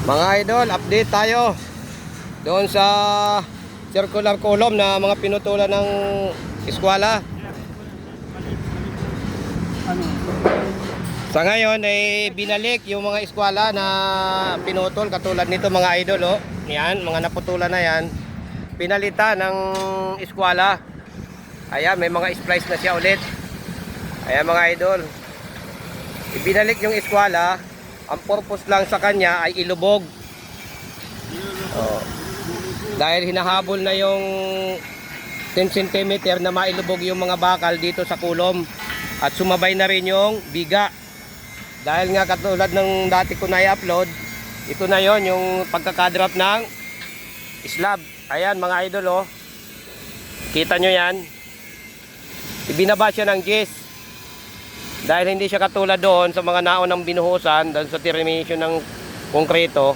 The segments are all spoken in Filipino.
Mga idol, update tayo doon sa circular column na mga pinutulan ng eskwela. Sa ngayon ay binalik yung mga eskwela na pinutol katulad nito mga idol, oh. Yan, mga naputulan na yan. Pinalitan ng eskwela. Ayan, may mga splice na siya ulit. Ayan mga idol. Ibinalik yung eskwela. Ang purpose lang sa kanya ay ilubog. Oh. Dahil hinahabol na yung 10 cm na mailubog yung mga bakal dito sa kulom. At sumabay na rin yung biga. Dahil nga katulad ng dati ko na i-upload, ito na yon yung pagkakadrop ng slab. Ayan mga idol, oh. Kita nyo yan. Ibinaba siya ng gis. Dahil hindi siya katulad doon sa mga naunang binuhusan, dahil sa termination ng konkreto,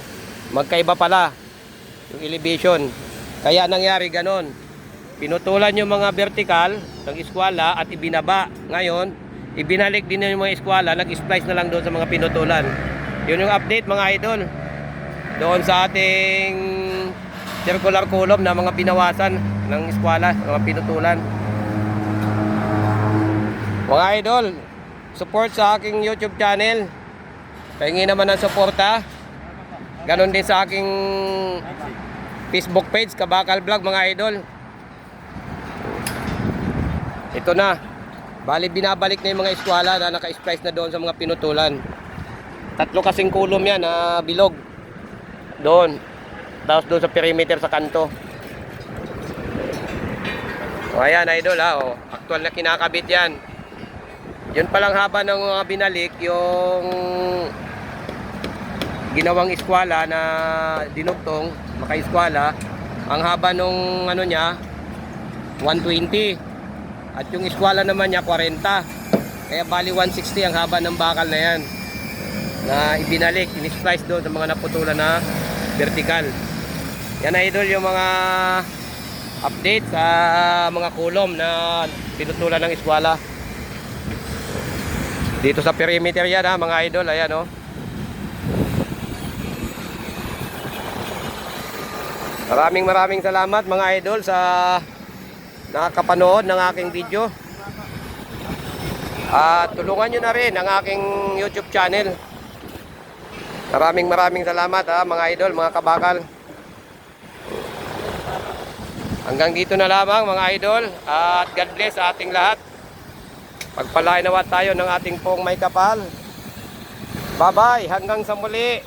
magkaiba pala yung elevation. Kaya nangyari ganon. Pinutulan yung mga vertical ng eskwela at ibinaba. Ngayon, ibinalik din yung mga eskwela, nag-splice na lang doon sa mga pinutulan. Yun yung update mga idol. Doon sa ating circular column na mga binawasan ng eskwela, mga pinutulan. Mga idol, support sa aking YouTube channel. Pahingi naman ng suporta. Ganon din sa aking Facebook page, Kabakal Vlog mga idol. Ito na. Bali binabalik na yung mga eskwela na naka-splice na doon sa mga pinutulan. 3 kasing kulom yan na bilog. Doon. Tapos doon sa perimeter sa kanto. O ayan idol ha. O, actual na kinakabit yan. Yun palang haba ng mga binalik yung ginawang eskwela na dinugtong, maka-eskwela. Ang haba nung ano niya 120 at yung eskwela naman niya 40. Kaya bali 160 ang haba ng bakal na yan na ibinalik, in-splice doon sa mga naputulan na vertical. Yan idol yung mga update sa mga kulom na pinutulan ng eskwela. Dito sa perimeter yan ha mga idol, ayan oh. Maraming salamat mga idol sa nakakapanood ng aking video. At tulungan nyo na rin ang aking YouTube channel. Maraming salamat ha mga idol, mga kabakal. Hanggang dito na lamang mga idol. At God bless sa ating lahat. Pagpalain nawa tayo ng ating pong may kapal. Bye bye, hanggang sa muli.